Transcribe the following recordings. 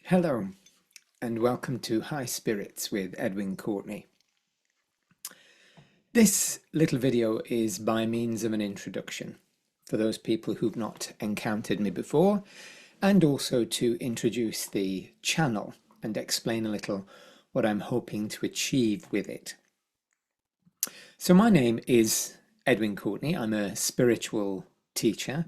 Hello, and welcome to High Spirits with Edwin Courtenay. This little video is by means of an introduction for those people who've not encountered me before, and also to introduce the channel and explain a little what I'm hoping to achieve with it. So my name is Edwin Courtenay. I'm a spiritual teacher,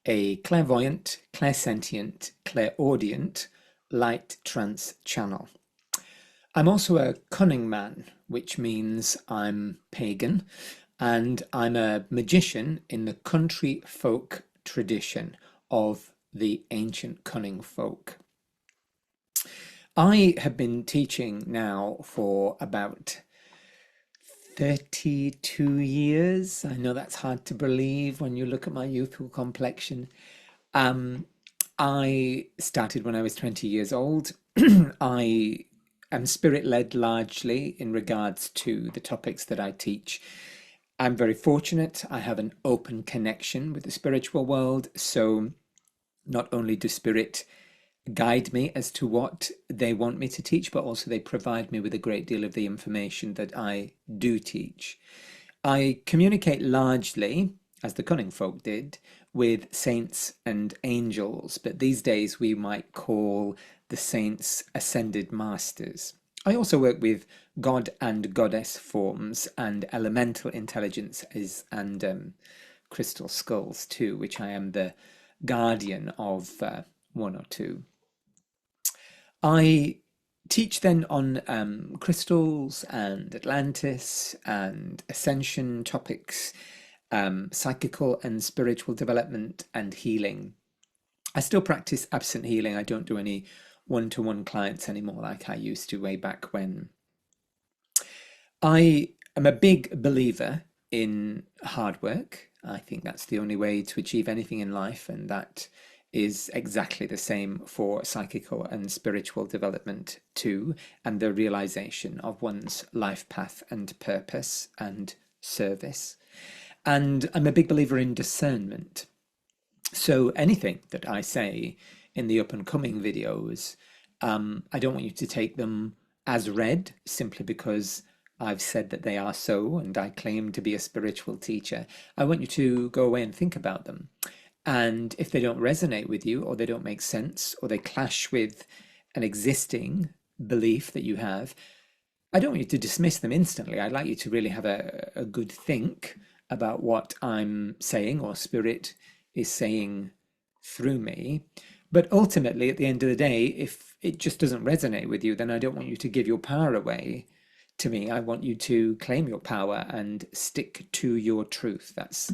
a clairvoyant, clairsentient, clairaudient, light trance channel. I'm also a cunning man, which means I'm pagan, and I'm a magician in the country folk tradition of the ancient cunning folk. I have been teaching now for about 32 years. I know that's hard to believe when you look at my youthful complexion. I started when I was 20 years old. I am spirit-led largely in regards to the topics that I teach. I'm very fortunate. I have an open connection with the spiritual world. So not only does spirit guide me as to what they want me to teach, but also they provide me with a great deal of the information that I do teach. I communicate largely, as the cunning folk did, with saints and angels, but these days we might call the saints ascended masters. I also work with god and goddess forms and elemental intelligences and crystal skulls too, which I am the guardian of one or two. I teach then on crystals and Atlantis and ascension topics, psychical and spiritual development and healing. I still practice absent healing. I don't do any one-to-one clients anymore like I used to way back when. I am a big believer in hard work. I think that's the only way to achieve anything in life, and that is exactly the same for psychical and spiritual development too, and the realization of one's life path and purpose and service. And I'm a big believer in discernment. So anything that I say in the up and coming videos, I don't want you to take them as read simply because I've said that they are so and I claim to be a spiritual teacher. I want you to go away and think about them. And if they don't resonate with you, or they don't make sense, or they clash with an existing belief that you have, I don't want you to dismiss them instantly. I'd like you to really have a good think about what I'm saying or spirit is saying through me. But ultimately, at the end of the day, if it just doesn't resonate with you, then I don't want you to give your power away to me. I want you to claim your power and stick to your truth. That's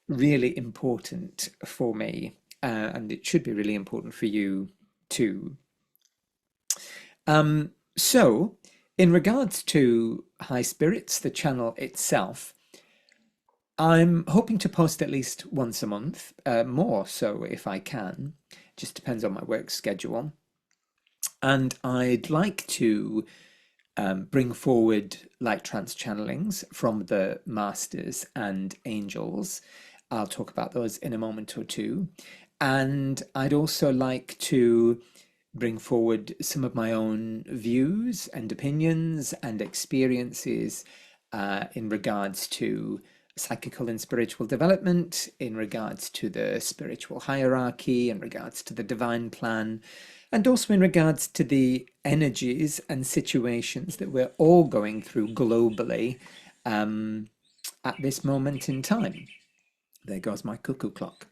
really important for me, and it should be really important for you too. So, in regards to High Spirits, the channel itself, I'm hoping to post at least once a month, more so if I can. Just depends on my work schedule. And I'd like to bring forward light trance channelings from the masters and angels. I'll talk about those in a moment or two. And I'd also like to bring forward some of my own views and opinions and experiences in regards to psychical and spiritual development, in regards to the spiritual hierarchy, in regards to the divine plan, and also in regards to the energies and situations that we're all going through globally at this moment in time. There goes my cuckoo clock.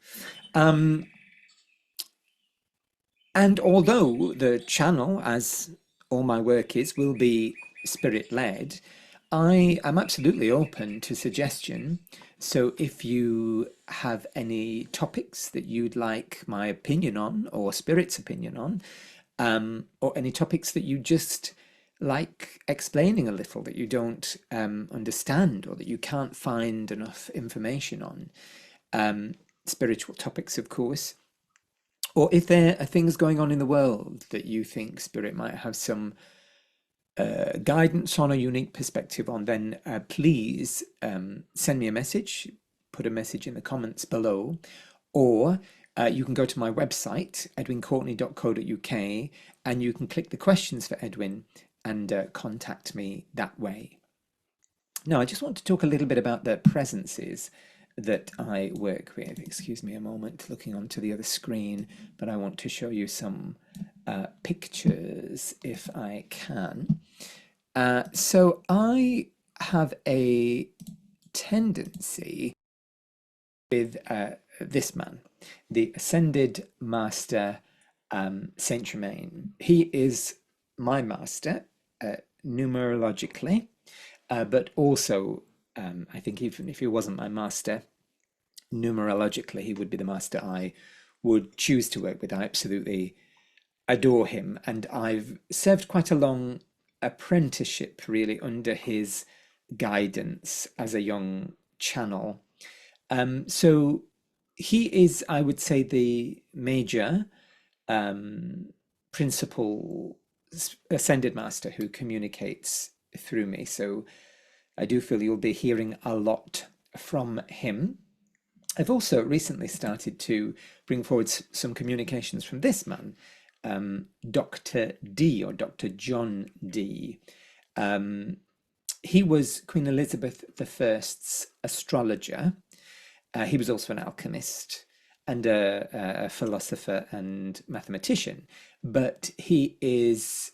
And although the channel, as all my work is, will be spirit-led, I am absolutely open to suggestion. So if you have any topics that you'd like my opinion on, or spirit's opinion on, or any topics that you just like explaining a little, that you don't understand, or that you can't find enough information on, spiritual topics, of course, or if there are things going on in the world that you think spirit might have some guidance on, a unique perspective on, then please send me a message, put a message in the comments below, or you can go to my website, edwincourtenay.co.uk, and you can click the questions for Edwin and contact me that way. Now, I just want to talk a little bit about the presences that I work with. Excuse me a moment, looking onto the other screen, but I want to show you some pictures if I can. So I have a tendency with this man, the Ascended Master Saint Germain. He is my master numerologically, but also I think even if he wasn't my master numerologically, he would be the master I would choose to work with. I absolutely adore him, and I've served quite a long apprenticeship really under his guidance as a young channel. So he is, I would say, the major principal ascended master who communicates through me. So I do feel you'll be hearing a lot from him. I've also recently started to bring forward some communications from this man, Dr. D, or Dr. John D. He was Queen Elizabeth I's astrologer. He was also an alchemist and a philosopher and mathematician, but he is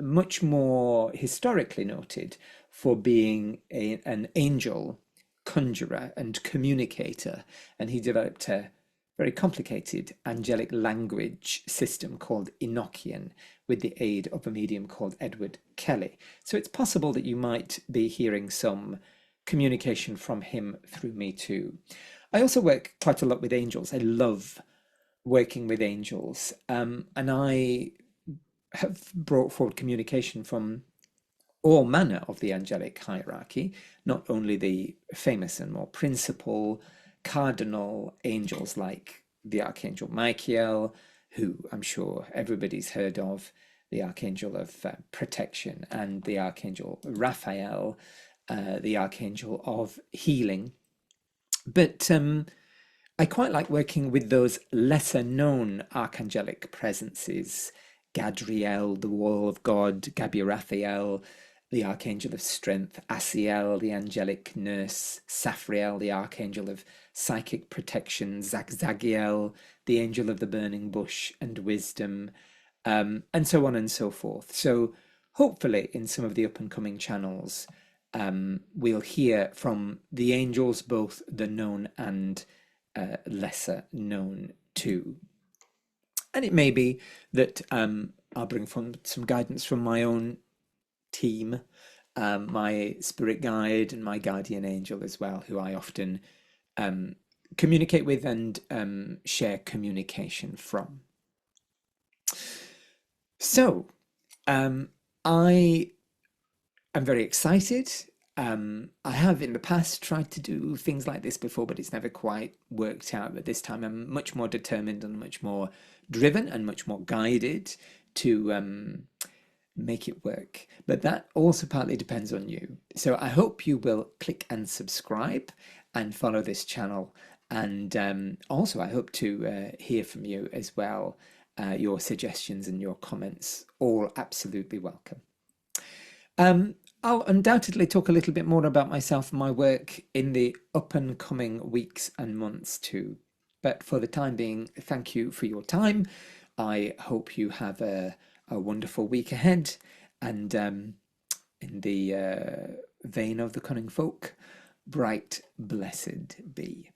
much more historically noted for being an angel conjurer and communicator, and he developed a very complicated angelic language system called Enochian with the aid of a medium called Edward Kelly. So it's possible that you might be hearing some communication from him through me too. I also work quite a lot with angels. I love working with angels, and I have brought forward communication from all manner of the angelic hierarchy, not only the famous and more principal cardinal angels like the Archangel Michael, who I'm sure everybody's heard of, the Archangel of Protection, and the Archangel Raphael, the Archangel of Healing. But I quite like working with those lesser known archangelic presences, Gadriel, the Wall of God, Gabriel, the Archangel of Strength, Asiel, the Angelic Nurse, Saphriel, the Archangel of Psychic Protection, Zagzagiel, the Angel of the Burning Bush and Wisdom, and so on and so forth. So hopefully in some of the up and coming channels, we'll hear from the angels, both the known and lesser known too. And it may be that I'll bring some guidance from my own team, my spirit guide and my guardian angel as well, who I often communicate with and share communication from. So I am very excited. I have in the past tried to do things like this before, but it's never quite worked out. But this time I'm much more determined and much more driven and much more guided to make it work. But that also partly depends on you. So I hope you will click and subscribe and follow this channel. And also I hope to hear from you as well. Your suggestions and your comments, all absolutely welcome. I'll undoubtedly talk a little bit more about myself and my work in the up and coming weeks and months too. But for the time being, thank you for your time. I hope you have a wonderful week ahead. And in the vein of the cunning folk, bright blessed be.